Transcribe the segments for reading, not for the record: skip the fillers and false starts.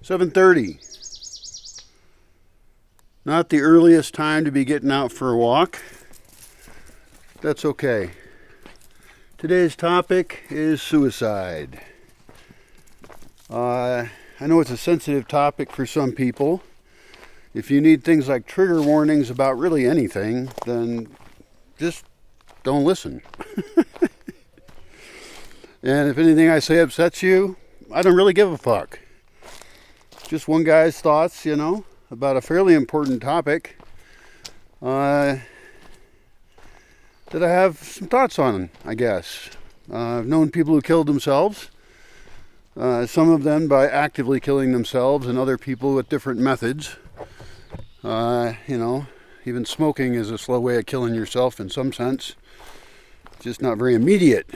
7:30. Not the earliest time to be getting out for a walk. That's okay. Today's topic is suicide. I know it's a sensitive topic for some people. If you need things like trigger warnings about really anything, then just don't listen. And if anything I say upsets you, I don't really give a fuck. Just one guy's thoughts, about a fairly important topic that I have some thoughts on, I guess. I've known people who killed themselves, some of them by actively killing themselves, and other people with different methods. Even smoking is a slow way of killing yourself in some sense. It's just not very immediate.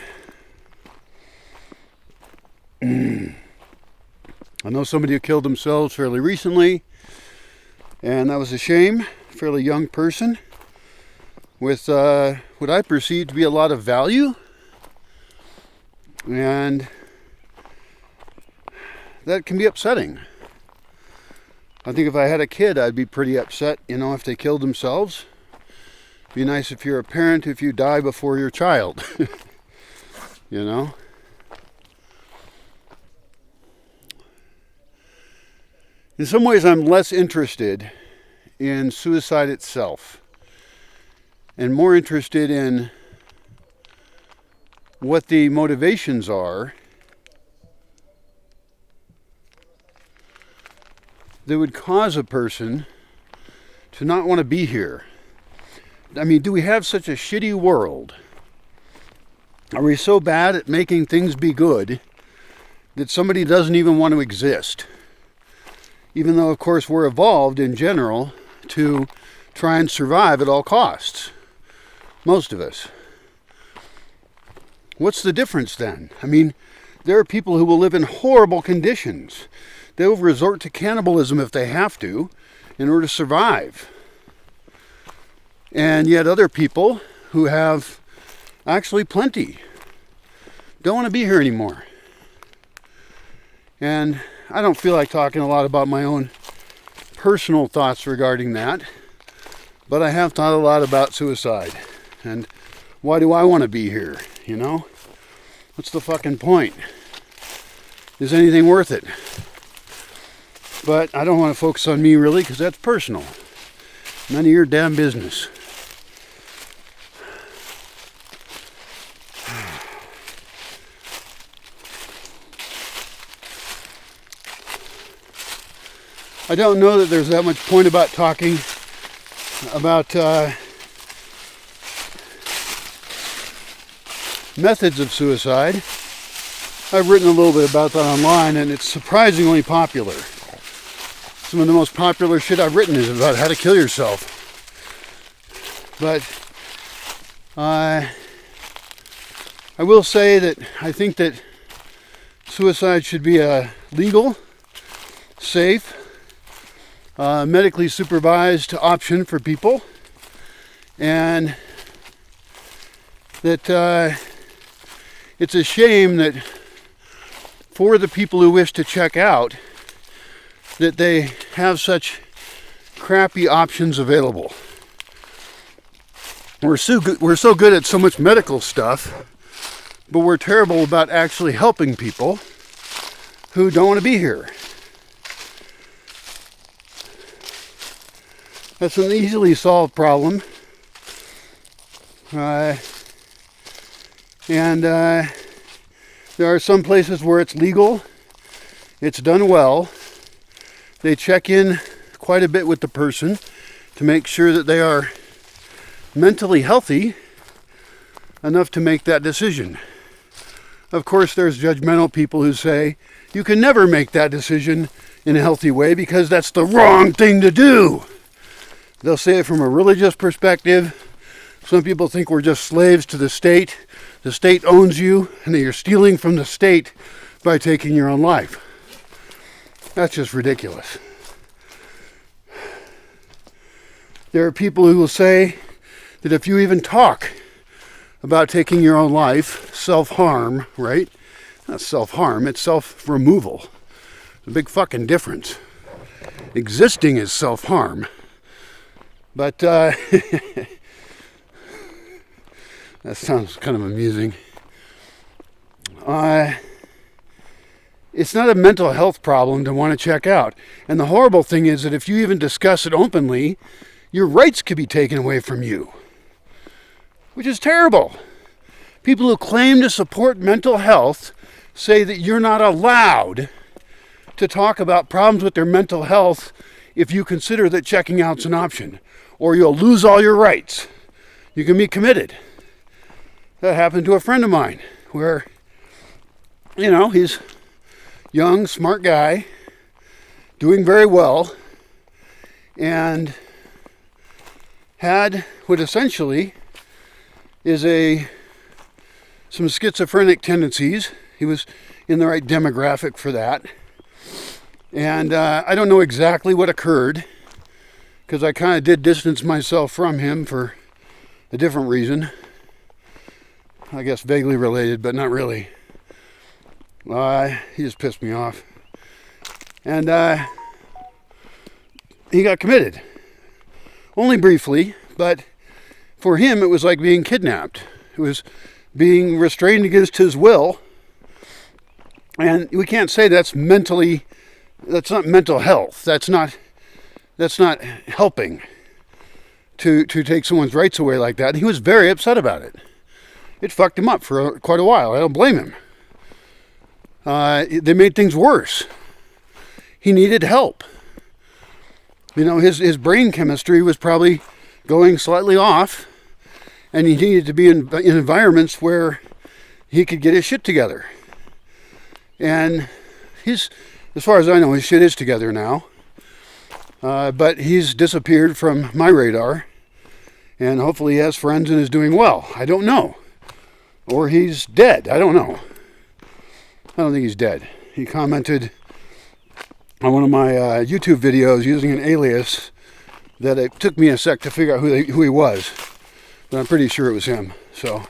I know somebody who killed themselves fairly recently, and that was a shame. Fairly young person with what I perceive to be a lot of value, and that can be upsetting. I think if I had a kid, I'd be pretty upset, if they killed themselves. It'd be nice if you're a parent if you die before your child. In some ways, I'm less interested in suicide itself and more interested in what the motivations are that would cause a person to not want to be here. I mean, do we have such a shitty world? Are we so bad at making things be good that somebody doesn't even want to exist? Even though, of course, we're evolved in general to try and survive at all costs. Most of us. What's the difference then? I mean, there are people who will live in horrible conditions. They will resort to cannibalism if they have to in order to survive. And yet other people who have actually plenty don't want to be here anymore. And I don't feel like talking a lot about my own personal thoughts regarding that, but I have thought a lot about suicide. And why do I want to be here, What's the fucking point? Is anything worth it? But I don't want to focus on me really, because that's personal. None of your damn business. I don't know that there's that much point about talking about methods of suicide. I've written a little bit about that online, and it's surprisingly popular. Some of the most popular shit I've written is about how to kill yourself. But I will say that I think that suicide should be a legal, safe, medically supervised option for people, and that it's a shame that for the people who wish to check out, that they have such crappy options available. We're so good at so much medical stuff, but we're terrible about actually helping people who don't want to be here. That's an easily solved problem. And there are some places where it's legal. It's done well. They check in quite a bit with the person to make sure that they are mentally healthy enough to make that decision. Of course, there's judgmental people who say, you can never make that decision in a healthy way because that's the wrong thing to do. They'll say it from a religious perspective. Some people think we're just slaves to the state. The state owns you, and that you're stealing from the state by taking your own life. That's just ridiculous. There are people who will say that if you even talk about taking your own life, self-harm, right? Not self-harm, it's self-removal. There's a big fucking difference. Existing is self-harm. But that sounds kind of amusing. It's not a mental health problem to want to check out. And the horrible thing is that if you even discuss it openly, your rights could be taken away from you. Which is terrible. People who claim to support mental health say that you're not allowed to talk about problems with their mental health if you consider that checking out's an option. Or you'll lose all your rights. You can be committed. That happened to a friend of mine where, he's young, smart guy, doing very well, and had what essentially is some schizophrenic tendencies. He was in the right demographic for that. And I don't know exactly what occurred, because I kind of did distance myself from him for a different reason. I guess vaguely related, but not really. He just pissed me off. And he got committed. Only briefly, but for him it was like being kidnapped. It was being restrained against his will. And we can't say that's not mental health. That's not helping to take someone's rights away like that. And he was very upset about it. It fucked him up for quite a while. I don't blame him. They made things worse. He needed help. His brain chemistry was probably going slightly off, and he needed to be in environments where he could get his shit together. And as far as I know, his shit is together now. But he's disappeared from my radar, and hopefully he has friends and is doing well. I don't know. Or he's dead. I don't know. I don't think he's dead. He commented on one of my YouTube videos using an alias that it took me a sec to figure out who he was. But I'm pretty sure it was him. So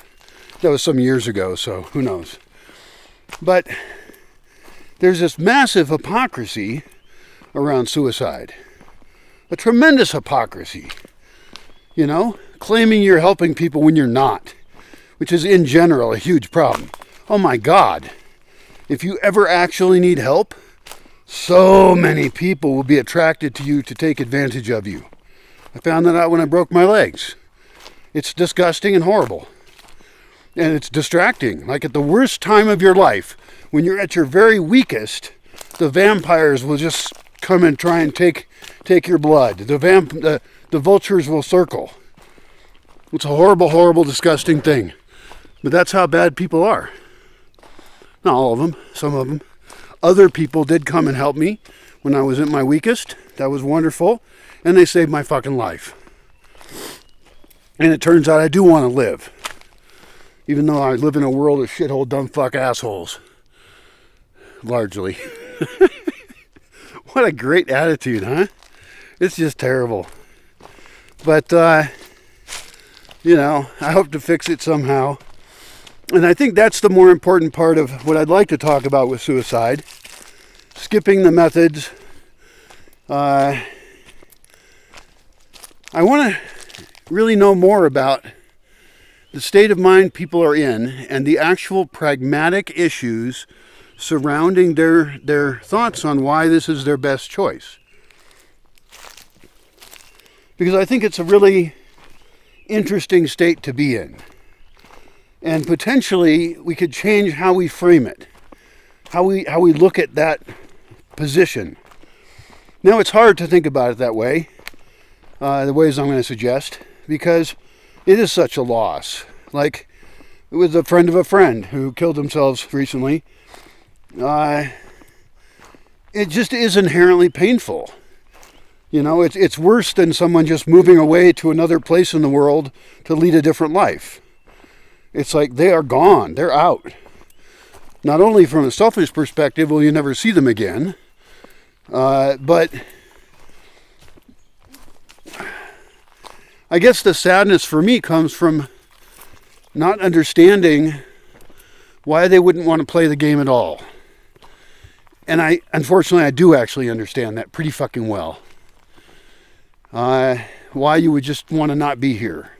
that was some years ago, so who knows. But there's this massive hypocrisy around suicide. A tremendous hypocrisy. Claiming you're helping people when you're not. Which is in general a huge problem. Oh my God. If you ever actually need help, so many people will be attracted to you to take advantage of you. I found that out when I broke my legs. It's disgusting and horrible. And it's distracting. Like at the worst time of your life, when you're at your very weakest, the vampires will just come and try and take your blood. The vultures will circle. It's a horrible, horrible, disgusting thing. But that's how bad people are. Not all of them, some of them. Other people did come and help me when I was at my weakest. That was wonderful. And they saved my fucking life. And it turns out I do want to live. Even though I live in a world of shithole, dumb fuck assholes. Largely. What a great attitude, huh? It's just terrible. But, I hope to fix it somehow. And I think that's the more important part of what I'd like to talk about with suicide. Skipping the methods. I want to really know more about the state of mind people are in and the actual pragmatic issues surrounding their thoughts on why this is their best choice. Because I think it's a really interesting state to be in. And potentially we could change how we frame it, how we look at that position. Now it's hard to think about it that way, the ways I'm going to suggest, because it is such a loss. Like, it was a friend of a friend who killed themselves recently. It just is inherently painful. It's worse than someone just moving away to another place in the world to lead a different life. It's like they are gone. They're out. Not only from a selfish perspective, will you never see them again, but I guess the sadness for me comes from not understanding why they wouldn't want to play the game at all. unfortunately, I do actually understand that pretty fucking well. Why you would just want to not be here.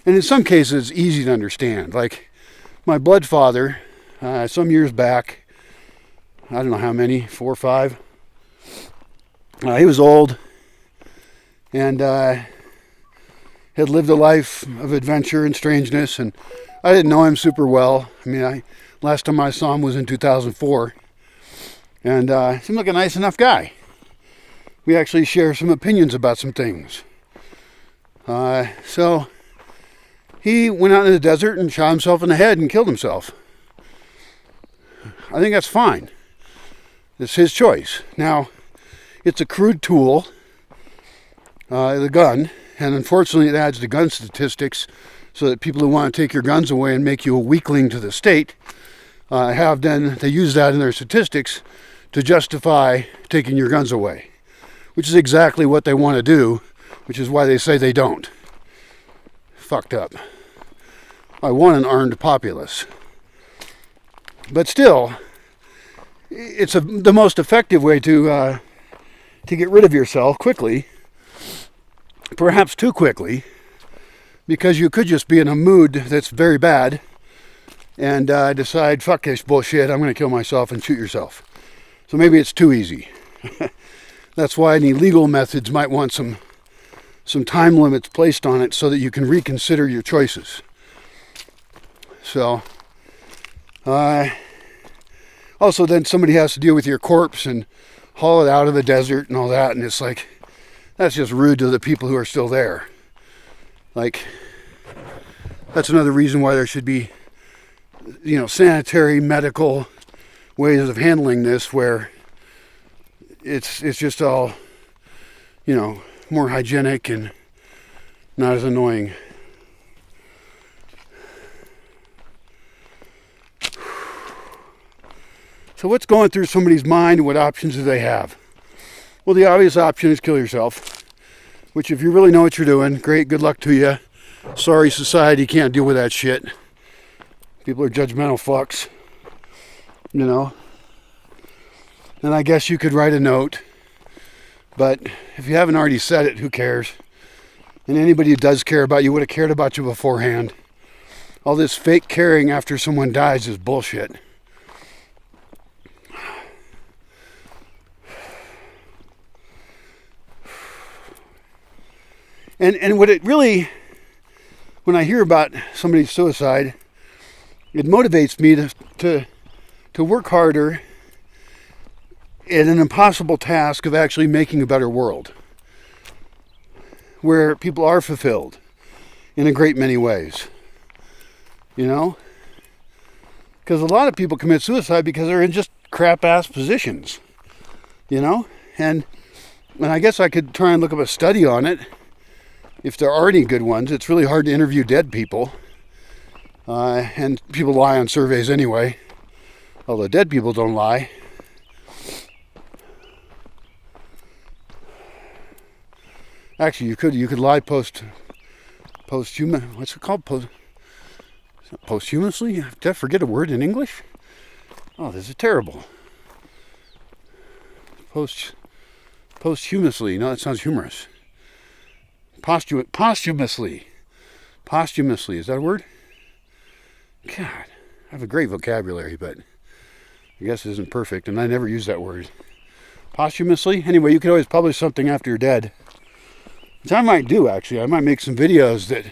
And in some cases, it's easy to understand. Like my blood father, some years back, I don't know how many, 4 or 5. He was old and had lived a life of adventure and strangeness, and I didn't know him super well. I mean, last time I saw him was in 2004, and seemed like a nice enough guy. We actually share some opinions about some things. So he went out in the desert and shot himself in the head and killed himself. I think that's fine. It's his choice. Now, it's a crude tool, the gun, and unfortunately it adds to gun statistics so that people who want to take your guns away and make you a weakling to the state they use that in their statistics to justify taking your guns away, which is exactly what they want to do, which is why they say they don't. Fucked up. I want an armed populace. But still, it's the most effective way to get rid of yourself quickly, perhaps too quickly, because you could just be in a mood that's very bad and decide, fuck this bullshit, I'm going to kill myself and shoot yourself. So maybe it's too easy. That's why any legal methods might want some time limits placed on it so that you can reconsider your choices. So, also then somebody has to deal with your corpse and haul it out of the desert and all that, and it's like, that's just rude to the people who are still there. Like, that's another reason why there should be, sanitary, medical ways of handling this where it's just all, more hygienic and not as annoying. So what's going through somebody's mind? What options do they have? Well, the obvious option is kill yourself, which if you really know what you're doing, great, good luck to you. Sorry, society can't deal with that shit. People are judgmental fucks, And I guess you could write a note, but if you haven't already said it, who cares? And anybody who does care about you would have cared about you beforehand. All this fake caring after someone dies is bullshit. And what it really, when I hear about somebody's suicide, it motivates me to work harder at an impossible task of actually making a better world where people are fulfilled in a great many ways. Because a lot of people commit suicide because they're in just crap-ass positions. And I guess I could try and look up a study on it. If there are any good ones, it's really hard to interview dead people. And people lie on surveys anyway. Although dead people don't lie. Actually, you could lie posthumously. What's it called? Posthumously? Did I forget a word in English? Oh, this is terrible. Posthumously. No, that sounds humorous. Posthumously. Posthumously. Is that a word? God, I have a great vocabulary, but I guess it isn't perfect, and I never use that word. Posthumously? Anyway, you could always publish something after you're dead. Which I might do, actually. I might make some videos that,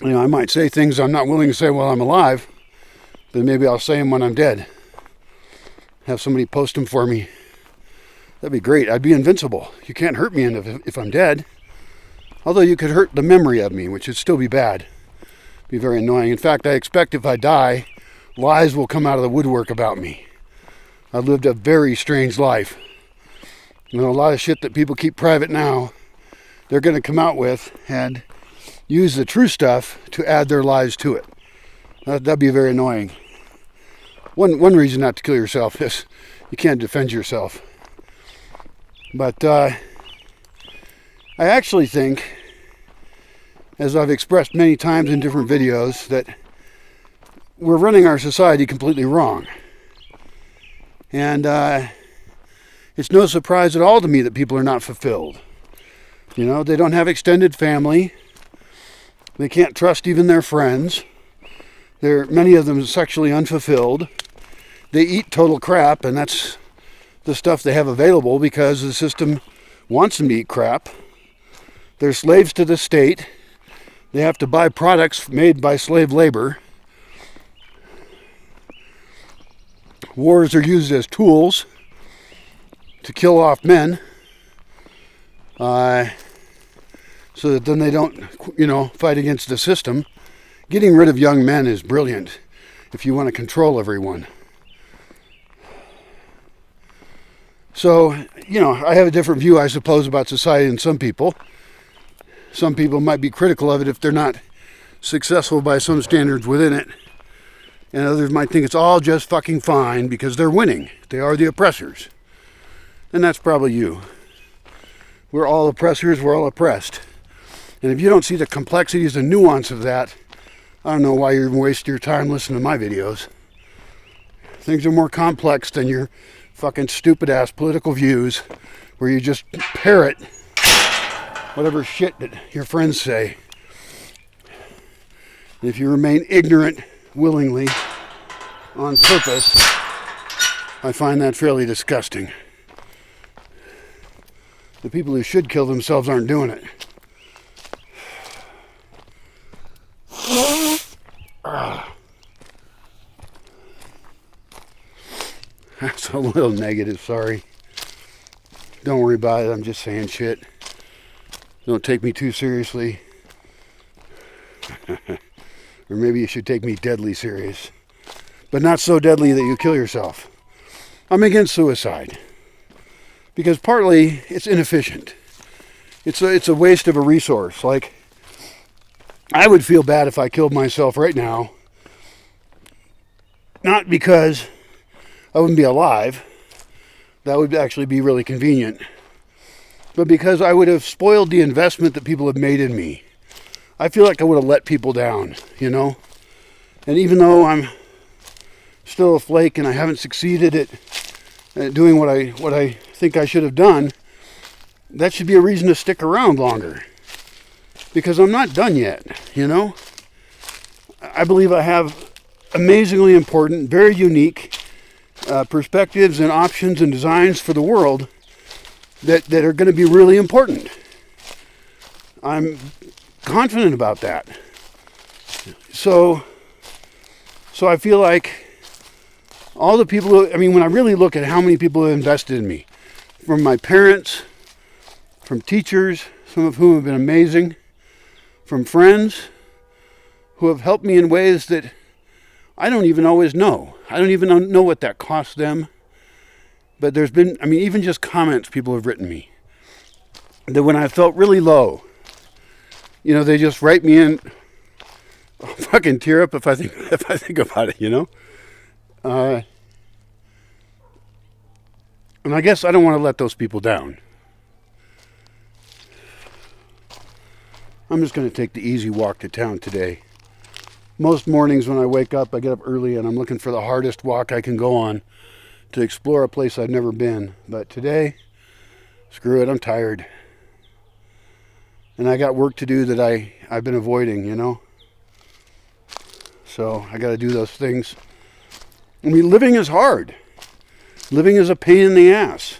I might say things I'm not willing to say while I'm alive, but maybe I'll say them when I'm dead. Have somebody post them for me. That'd be great. I'd be invincible. You can't hurt me if I'm dead. Although you could hurt the memory of me, which would still be bad. Be very annoying. In fact, I expect if I die, lies will come out of the woodwork about me. I've lived a very strange life. A lot of shit that people keep private now, they're going to come out with and use the true stuff to add their lies to it. That'd be very annoying. One reason not to kill yourself is you can't defend yourself. But I actually think, as I've expressed many times in different videos, that we're running our society completely wrong. And it's no surprise at all to me that people are not fulfilled. You know, they don't have extended family. They can't trust even their friends. Many of them are sexually unfulfilled. They eat total crap, and that's the stuff they have available because the system wants them to eat crap. They're slaves to the state. They have to buy products made by slave labor. Wars are used as tools to kill off men, so that then they don't, fight against the system. Getting rid of young men is brilliant if you want to control everyone. So, I have a different view, I suppose, about society than some people. Some people might be critical of it if they're not successful by some standards within it. And others might think it's all just fucking fine because they're winning. They are the oppressors. And that's probably you. We're all oppressors, we're all oppressed. And if you don't see the complexities and nuance of that, I don't know why you even waste your time listening to my videos. Things are more complex than your fucking stupid ass political views where you just parrot whatever shit that your friends say. And if you remain ignorant willingly on purpose, I find that fairly disgusting. The people who should kill themselves aren't doing it. That's a little negative, sorry. Don't worry about it, I'm just saying shit. Don't take me too seriously. Or maybe you should take me deadly serious. But not so deadly that you kill yourself. I'm against suicide. Because partly it's inefficient. It's a waste of a resource. Like, I would feel bad if I killed myself right now. Not because I wouldn't be alive. That would actually be really convenient. But because I would have spoiled the investment that people have made in me. I feel like I would have let people down, And even though I'm still a flake and I haven't succeeded at doing what I think I should have done, that should be a reason to stick around longer. Because I'm not done yet, I believe I have amazingly important, very unique perspectives and options and designs for the world that are going to be really important. I'm confident about that. So I feel like all the people when I really look at how many people have invested in me, from my parents, from teachers, some of whom have been amazing, from friends who have helped me in ways that I don't even always know. I don't even know what that cost them. But there's been, even just comments people have written me, that when I felt really low, they just write me in. I'll fucking tear up if I think about it, And I guess I don't want to let those people down. I'm just going to take the easy walk to town today. Most mornings when I wake up, I get up early and I'm looking for the hardest walk I can go on to explore a place I've never been. But today, screw it, I'm tired. And I got work to do that I've been avoiding, So I got to do those things. Living is hard. Living is a pain in the ass.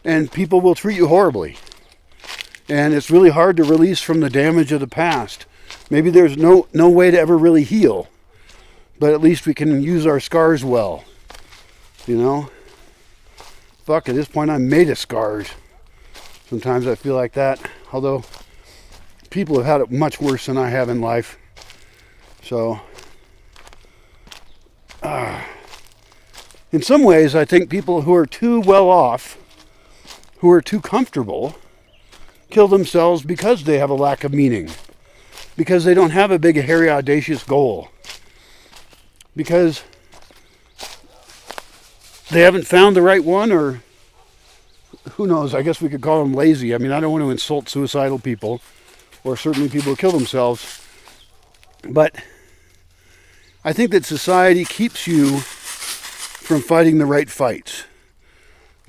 And people will treat you horribly. And it's really hard to release from the damage of the past. Maybe there's no way to ever really heal. But at least we can use our scars well. Fuck, at this point I'm made of scars. Sometimes I feel like that. Although people have had it much worse than I have in life. So, in some ways, I think people who are too well off, who are too comfortable, kill themselves because they have a lack of meaning. Because they don't have a big, hairy, audacious goal. Because they haven't found the right one, or who knows, I guess we could call them lazy. I don't want to insult suicidal people, or certainly people who kill themselves. But I think that society keeps you from fighting the right fights.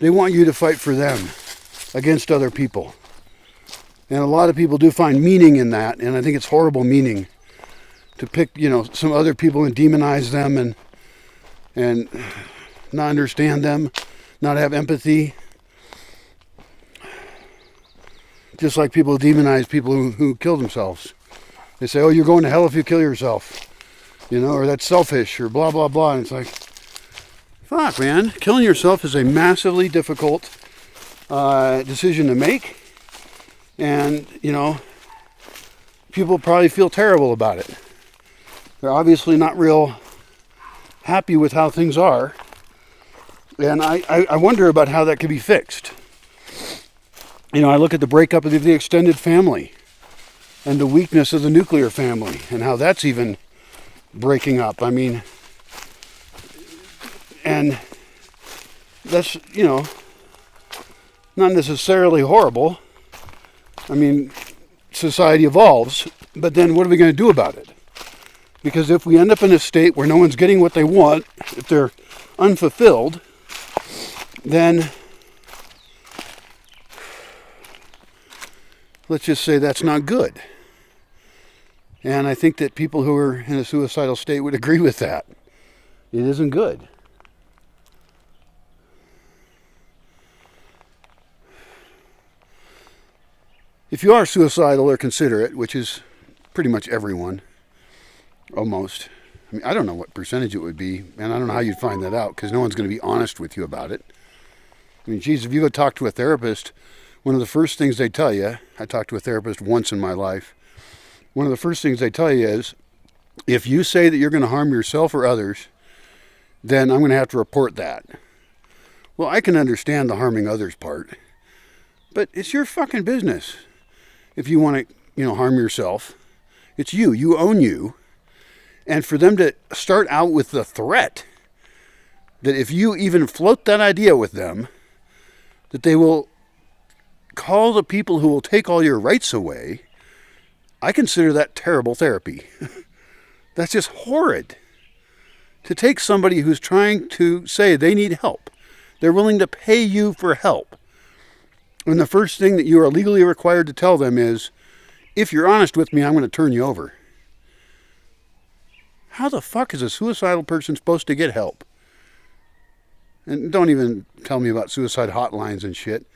They want you to fight for them against other people. And a lot of people do find meaning in that, and I think it's horrible meaning to pick, some other people and demonize them and not understand them, not have empathy. Just like people demonize people who kill themselves. They say, oh, you're going to hell if you kill yourself. Or that's selfish, or blah, blah, blah. And it's like, fuck, man. Killing yourself is a massively difficult decision to make. And, people probably feel terrible about it. They're obviously not real happy with how things are. And I wonder about how that could be fixed. I look at the breakup of the extended family and the weakness of the nuclear family and how that's even breaking up. And that's, not necessarily horrible. Society evolves, but then what are we going to do about it? Because if we end up in a state where no one's getting what they want, if they're unfulfilled, then let's just say that's not good. And I think that people who are in a suicidal state would agree with that. It isn't good. If you are suicidal or consider it, which is pretty much everyone, almost. I don't know what percentage it would be, and I don't know how you'd find that out, because no one's going to be honest with you about it. Geez, if you go talk to a therapist, one of the first things they tell you, I talked to a therapist once in my life, one of the first things they tell you is, if you say that you're going to harm yourself or others, then I'm going to have to report that. Well, I can understand the harming others part, but it's your fucking business. If you want to, harm yourself, it's you. You own you. And for them to start out with the threat that if you even float that idea with them, that they will call the people who will take all your rights away, I consider that terrible therapy. That's just horrid. To take somebody who's trying to say they need help, they're willing to pay you for help, and the first thing that you are legally required to tell them is, if you're honest with me, I'm going to turn you over. How the fuck is a suicidal person supposed to get help? And don't even tell me about suicide hotlines and shit.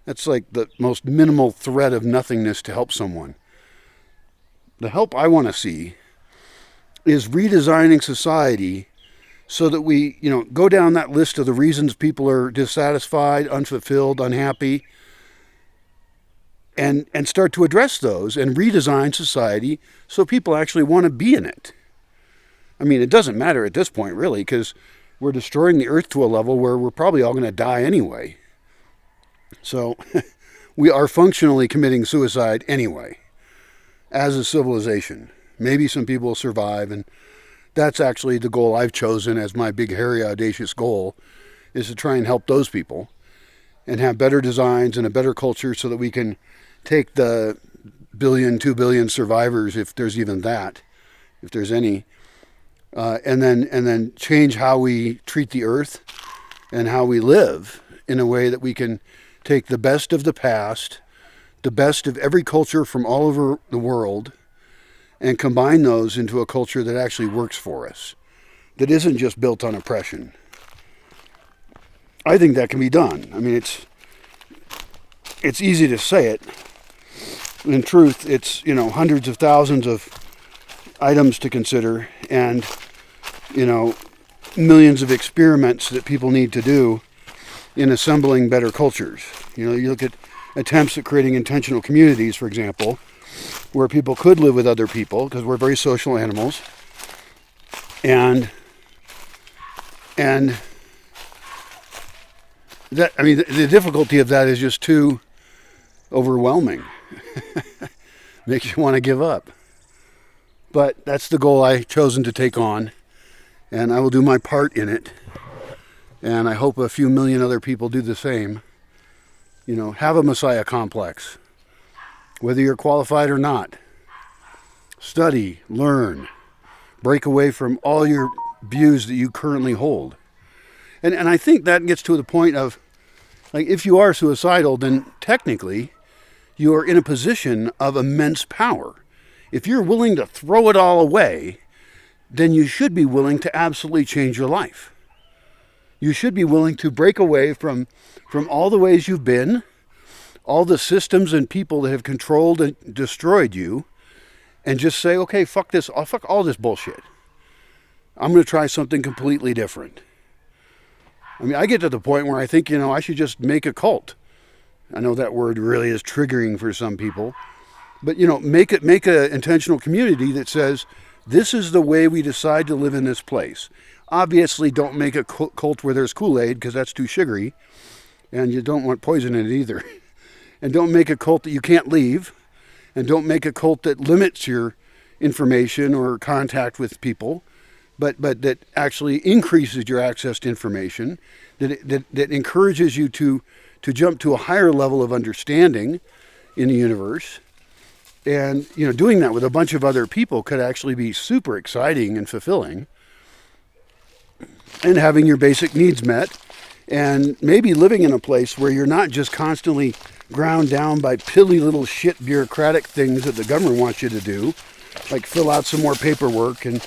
That's like the most minimal threat of nothingness to help someone. The help I want to see is redesigning society so that we, go down that list of the reasons people are dissatisfied, unfulfilled, unhappy, and start to address those and redesign society so people actually want to be in it. It doesn't matter at this point, really, because we're destroying the earth to a level where we're probably all going to die anyway. So we are functionally committing suicide anyway, as a civilization. Maybe some people will survive, and that's actually the goal I've chosen as my big, hairy, audacious goal, is to try and help those people and have better designs and a better culture so that we can take the 2 billion survivors, if there's even that, if there's any, and then change how we treat the earth and how we live in a way that we can take the best of the past, the best of every culture from all over the world, and combine those into a culture that actually works for us, that isn't just built on oppression. I think that can be done. It's easy to say it. In truth, it's, hundreds of thousands of items to consider and, millions of experiments that people need to do in assembling better cultures. You look at attempts at creating intentional communities, for example, where people could live with other people, because we're very social animals, and that, the difficulty of that is just too overwhelming. Makes you want to give up. But that's the goal I've chosen to take on, and I will do my part in it, and I hope a few million other people do the same. Have a Messiah complex, whether you're qualified or not. Study, learn, break away from all your views that you currently hold, And I think that gets to the point of, like, if you are suicidal, then technically you are in a position of immense power. If you're willing to throw it all away, then you should be willing to absolutely change your life. You should be willing to break away from all the ways you've been, all the systems and people that have controlled and destroyed you, and just say, okay, fuck this, fuck all this bullshit. I'm going to try something completely different. I mean, I get to the point where I think, I should just make a cult. I know that word really is triggering for some people. But, make an intentional community that says, this is the way we decide to live in this place. Obviously, don't make a cult where there's Kool-Aid, because that's too sugary. And you don't want poison in it either. And don't make a cult that you can't leave. And don't make a cult that limits your information or contact with people. But that actually increases your access to information, that encourages you to jump to a higher level of understanding in the universe. And, doing that with a bunch of other people could actually be super exciting and fulfilling. And having your basic needs met. And maybe living in a place where you're not just constantly ground down by pilly little shit bureaucratic things that the government wants you to do. Like fill out some more paperwork and,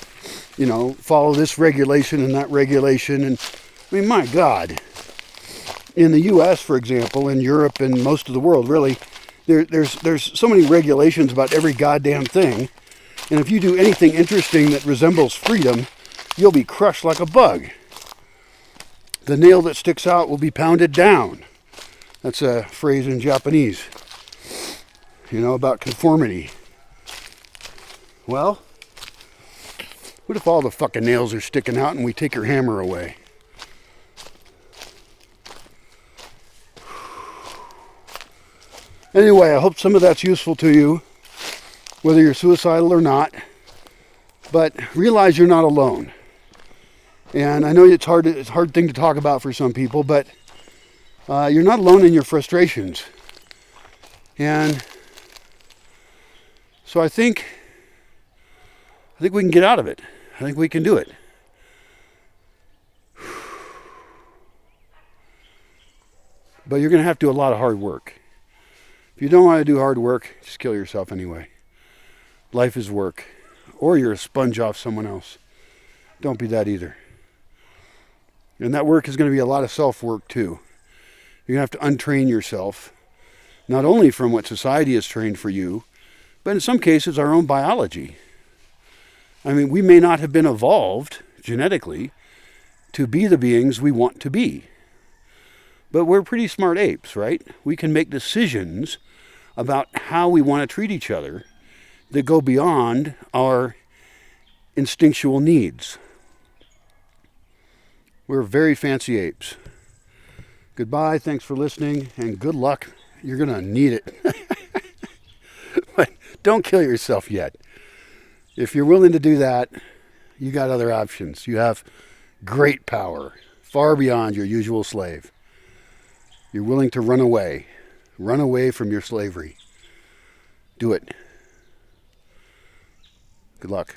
follow this regulation and that regulation. And I mean, my God, in the U.S., for example, in Europe and most of the world, really, there's so many regulations about every goddamn thing. And if you do anything interesting that resembles freedom, you'll be crushed like a bug. The nail that sticks out will be pounded down. That's a phrase in Japanese, about conformity. Well, what if all the fucking nails are sticking out and we take your hammer away? Anyway, I hope some of that's useful to you, whether you're suicidal or not. But realize you're not alone. And I know it's a hard thing to talk about for some people, but you're not alone in your frustrations. And so I think we can get out of it. I think we can do it. But you're going to have to do a lot of hard work. If you don't want to do hard work, just kill yourself anyway. Life is work. Or you're a sponge off someone else. Don't be that either. And that work is going to be a lot of self-work too. You're going to have to untrain yourself, not only from what society has trained for you, but in some cases our own biology. I mean, we may not have been evolved genetically to be the beings we want to be. But we're pretty smart apes, right? We can make decisions about how we want to treat each other that go beyond our instinctual needs. We're very fancy apes. Goodbye, thanks for listening, and good luck. You're going to need it. But don't kill yourself yet. If you're willing to do that, you got other options. You have great power, far beyond your usual slave. You're willing to run away from your slavery. Do it. Good luck.